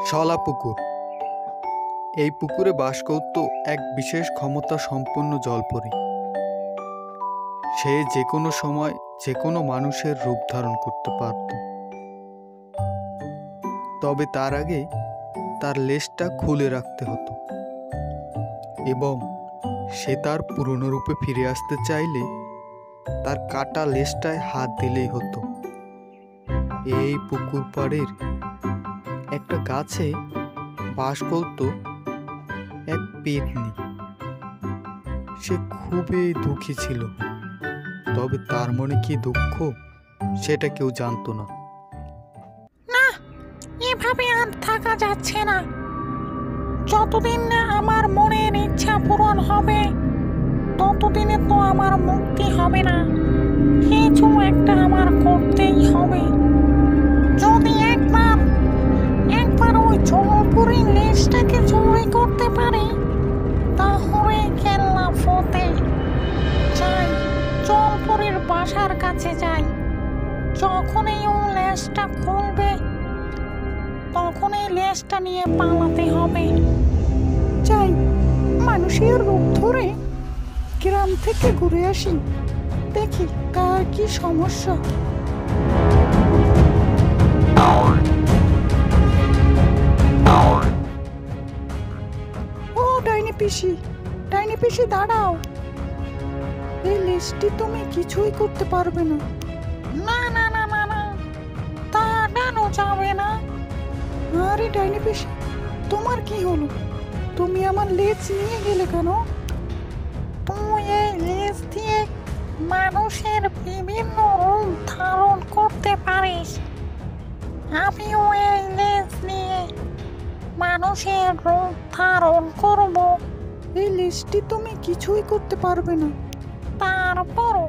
শলা পুকুর। এই পুকুরে বাস করত এক বিশেষ ক্ষমতা সম্পন্ন জলপরী। সে যে কোনো সময় যে কোনো মানুষের রূপ ধারণ করতে পারত, তবে তার আগে তার লেজটা খুলে রাখতে হতো এবং সে তার পুরনো রূপে ফিরে আসতে চাইলে তার কাটা লেজটায় হাত দিলেই হতো। এই পুকুর পাড়ের একটা গাছে বাস করত এক পেতনি। সে খুবই দুঃখী ছিল, তবে তার মনে কি দুঃখ সেটা কেউ জানতো না। না, এভাবে আর থাকা যাচ্ছে না। যতদিন না আমার মনের ইচ্ছা পূরণ হবে ততদিনে তো আমার মুক্তি হবে না। কিছু একটা আমার করতেই হবে। যদি একবার ওই জলপুরীর লেজটাকে চুরি করতে পারি তাহলে খেলনা ফতে। যাই, জলপুরীর বাসার কাছে যাই। যখনই ও লেজটা খুলবে তখন এই লেজটা নিয়ে পালাতে হবে। যাই, মানুষের রূপ ধরে গ্রাম থেকে ঘুরে আসি, দেখি কার কি সমস্যা। ও ডাইনি পিসি দাঁড়াও। এই লেজটি তুমি কিছুই করতে পারবে না। না না না না না, দাঁড়ানো যাবে না। আরে ডাইনি পিসি, তোমার কি হলো? তুমি আমার লেজ নিয়ে গেলে কেন? তুই এই লেজ দিয়ে মানুষের বিভিন্ন রূপ ধারণ করতে পারিস। আমিও এই লেজ নিয়ে মানুষের রূপ ধারণ করব। এই লেজটি তুমি কিছুই করতে পারবে না। তারপরও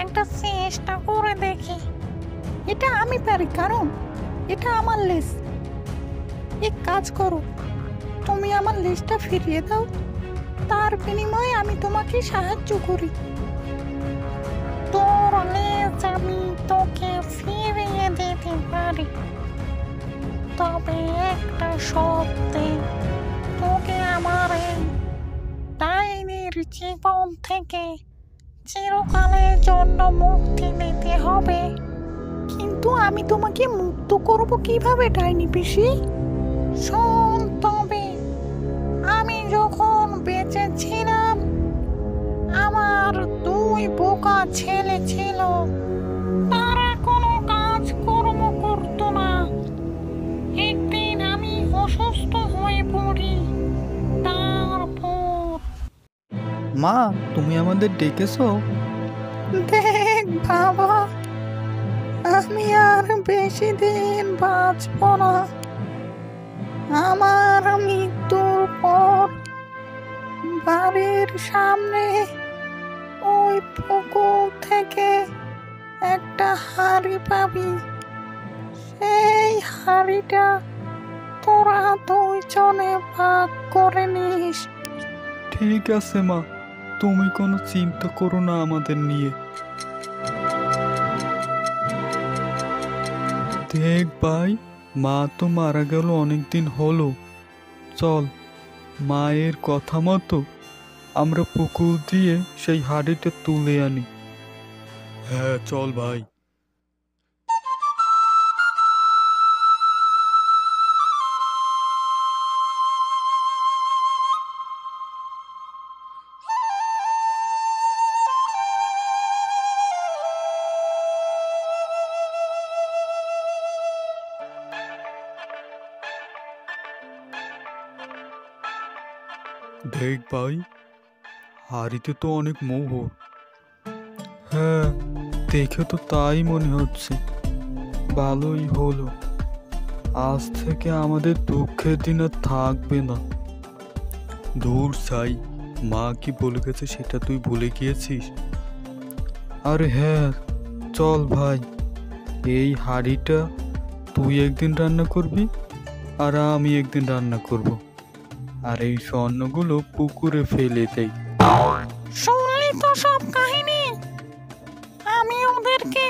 একটা চেষ্টা করে দেখি। এটা আমি পারি, কারণ এটা আমার লেজ। এক কাজ করো, তুমি আমার লেজটা ফিরিয়ে দাও, তার বিনিময়ে আমি তোমাকে সাহায্য করি। তোর লেজ আমি তোকে ফিরিয়ে দিতে পারি, তবে একটা শর্তে। তোকে আমার এই ডাইনির জীবন থেকে চিরকালের জন্য মুক্তি নিতে হবে। কিন্তু আমি তোমাকে মুক্ত করব কিভাবে ডাইনি পিসি? শোন তবে, আমি যখন বেঁচে ছিলাম আমার 2 বোকা ছেলে ছিল। তারা কোনো কাজ কর্ম করতো না। একদিন আমি অসুস্থ হয়ে পড়ি। তারপর মা, তুমি আমাদের ডেকেছো? দেখ বাবা, আমি আর বেশি দিন বাঁচব না। আমার মৃত্যুর পর বাড়ির সামনে ওই পুকুর থেকে একটা হাঁড়ি পাবি। সেই হাঁড়িটা তোরা 2 জনে ভাগ করে নিস। ঠিক আছে মা, তুমি কোনো চিন্তা করো না আমাদের নিয়ে। দেখ ভাই, মা তো মারা গেল অনেকদিন হলো। চল, মায়ের কথা মতো আমরা পুকুর দিয়ে সেই হাঁড়িটা তুলে আনি। হ্যাঁ চল ভাই। দেখ ভাই, হাড়িতে তো অনেক মোহর। হ্যাঁ, দেখে তো তাই মনে হচ্ছে। ভালোই হলো, আজ থেকে আমাদের দুঃখের দিন আর থাকবে না। দূর ছাই, মা কি বলে গেছে সেটা তুই ভুলে গিয়েছিস? আরে হ্যাঁ, চল ভাই, এই হাঁড়িটা তুই একদিন রান্না করবি আর আমি একদিন রান্না করব, আর এই স্বর্ণগুলো পুকুরে ফেলে দেই। শুনলি তো সব কাহিনী। আমি ওদেরকে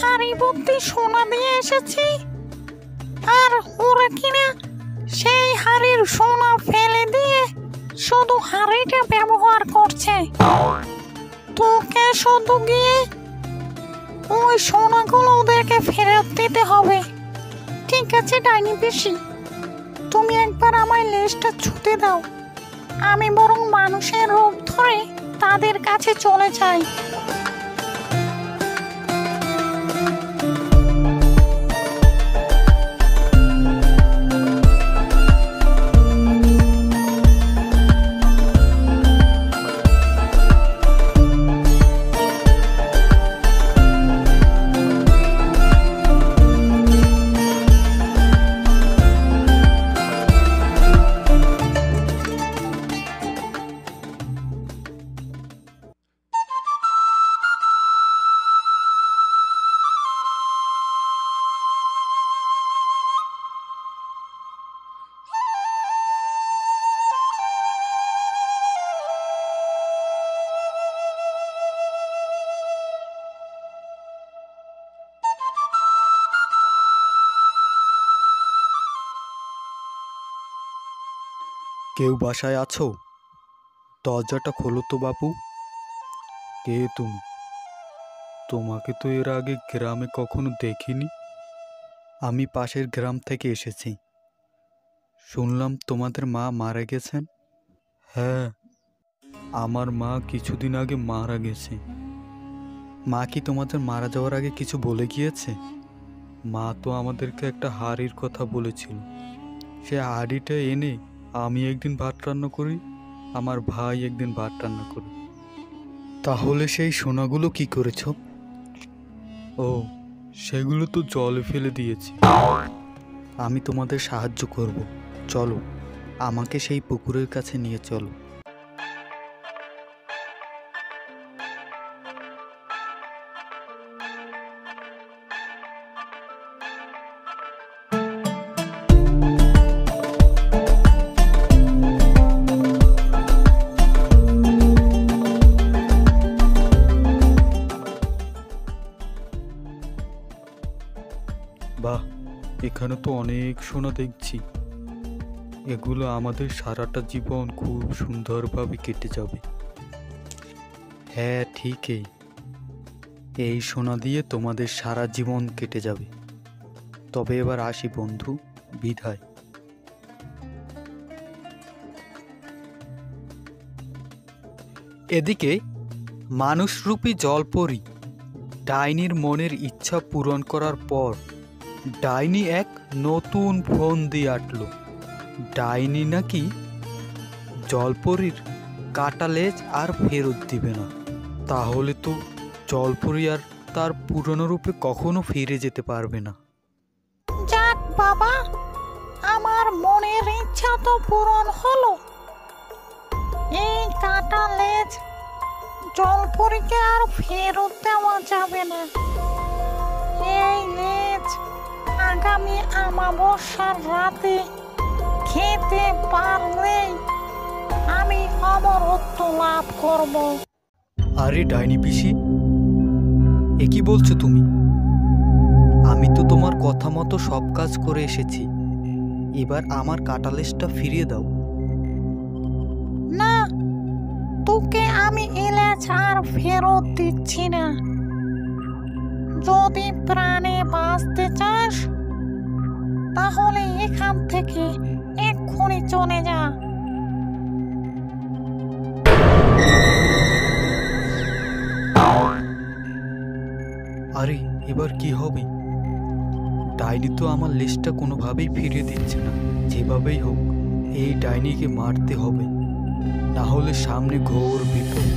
হাড়ি ভর্তি সোনা দিয়ে এসেছি, আর ওরা কিনা সেই হাড়ির সোনা ফেলে দিয়ে শুধু হাড়িটা ব্যবহার করছে। তোকে শুধু গিয়ে ওই সোনাগুলো ওদেরকে ফেরত দিতে হবে। ঠিক আছে ডাইনি পিসি, তুমি একবার আমায় লেজটা ছুঁতে দাও, আমি বরং মানুষের রূপ ধরে তাদের কাছে চলে যাই। কেউ বাসায় আছো? দরজাটা খোলো তো বাপু। কে তুমি? তোমাকে তো এর আগে গ্রামে কখনো দেখিনি। আমি পাশের গ্রাম থেকে এসেছি। শুনলাম তোমাদের মা মারা গেছেন। হ্যাঁ, আমার মা কিছুদিন আগে মারা গেছে। মা কি তোমাদের মারা যাওয়ার আগে কিছু বলে গিয়েছে? মা তো আমাদেরকে একটা হাড়ির কথা বলেছিল। সে হাড়িটা এনে আমি একদিন ভাত রান্না করি, আমার ভাই একদিন ভাত রান্না করি। তাহলে সেই সোনাগুলো কি করেছ? ও, সেগুলো তো জলে ফেলে দিয়েছি। আমি তোমাদের সাহায্য করব। চলো, আমাকে সেই পুকুরের কাছে নিয়ে চলো। বাহ, এখানে তো অনেক সোনা দেখছি। এগুলো আমাদের সারাটা জীবন খুব সুন্দরভাবে কেটে যাবে। হ্যাঁ, ঠিকই। এই সোনা দিয়ে তোমাদের সারা জীবন কেটে যাবে। তবে এবার আসি বন্ধু, বিদায়। এদিকে মানুষরূপী জলপরী ডাইনির মনের ইচ্ছা পূরণ করার পর ডাইনি এক নতুন ফোন দিয়ে আটল। ডাইনি নাকি জলপরীর কাটা লেজ আর ফেরত দিবে না। তাহলে তো জলপরী আর তার পুরনো রূপে কখনো ফিরে যেতে পারবে না। যাক বাবা, আমার মনের ইচ্ছা তো পূরণ হলো। এই কাটা লেজ জলপরীকে আর ফেরত দেওয়া যাবে না। এই লেজ আগামী অমাবস্যার রাতে খেতে পারলেই আমি অমরত্ব লাভ করব। আরে ডাইনি পিসি, এ কি বলছো তুমি? আমি তো তোমার কথা মতো সব কাজ করে এসেছি। এবার আমার কাটা লেজটা ফিরিয়ে দাও। না, তোকে আমি এই লেজ আর ফেরত দিচ্ছি না। যদি প্রাণে বাঁচতে চাস তাহলে এখান থেকে এক্ষুনি চলে যা। আরে এবার কি হবে? ডাইনি তো আমার লেজটা কোনোভাবেই ফিরিয়ে দিচ্ছে না। যেভাবেই হোক এই ডাইনিকে মারতে হবে, না হলে সামনে ঘোর বিপদ।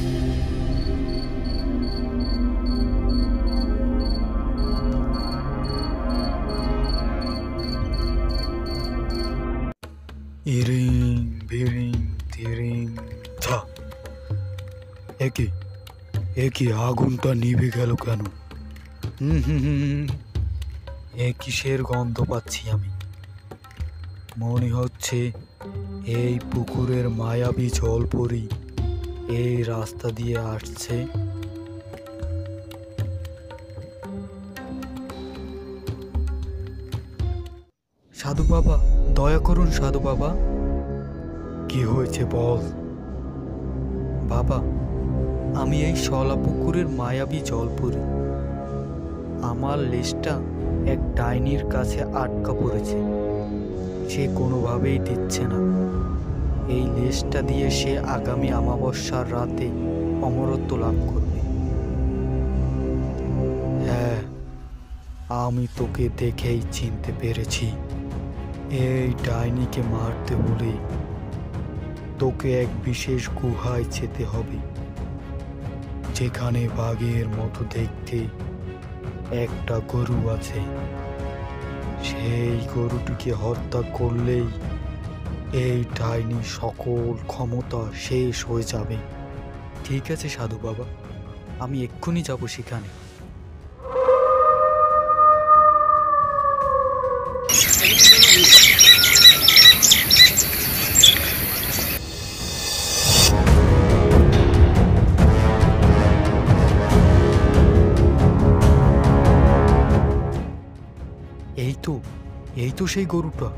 ইরিং বিরিং তিরিং ছা। একি আগুনটা নিভে গেল কেন? এ কিসের গন্ধ পাচ্ছি আমি? মনে হচ্ছে এই পুকুরের মায়াবী জলপরী এই রাস্তা দিয়ে আসছে। সাধু বাবা, দয়া করুন সাধু বাবা। কি হয়েছে বল। বাবা, আমি এই শলাপুকুরের মায়াবী জলপুরি। আমার লেজটা এক ডাইনির কাছে আটকা পড়েছে। সে কোনোভাবেই দিচ্ছে না। এই লেজটা দিয়ে সে আগামী অমাবস্যার রাতে অমরত্ব লাভ করবে। হ্যাঁ, আমি তোকে দেখেই চিনতে পেরেছি। এই ডাইনিকে মারতে হলে তোকে এক বিশেষ গুহায় যেতে হবে, যেখানে বাঘের মতো দেখতে একটা গরু আছে। সেই গরুটিকে হত্যা করলেই এই ডাইনি সকল ক্ষমতা শেষ হয়ে যাবে। ঠিক আছে সাধু বাবা, আমি এক্ষুনি যাব সেখানে। এই তো সেই গরুটা,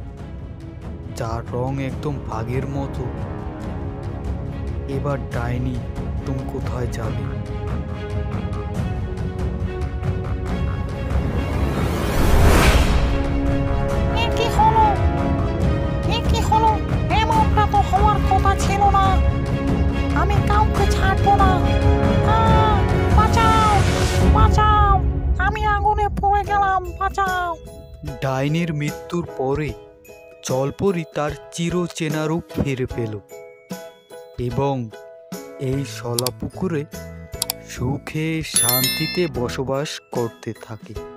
যার রং একদম বাঘের মতো। এবার ডাইনি তুমি কোথায় যাবে? এ কি হলো? এ কি হলো? এমনটা তো হওয়ার কথা ছিল না। আমি কাউকে ছাড়বো না। বাঁচাও, বাঁচাও, আমি আগুনে পড়ে গেলাম, বাঁচাও। ডাইনির মৃত্যুর পরে জলপরি তার চিরচেনা রূপ ফিরে পেল এবং এই শলাপুকুরে সুখে শান্তিতে বসবাস করতে থাকে।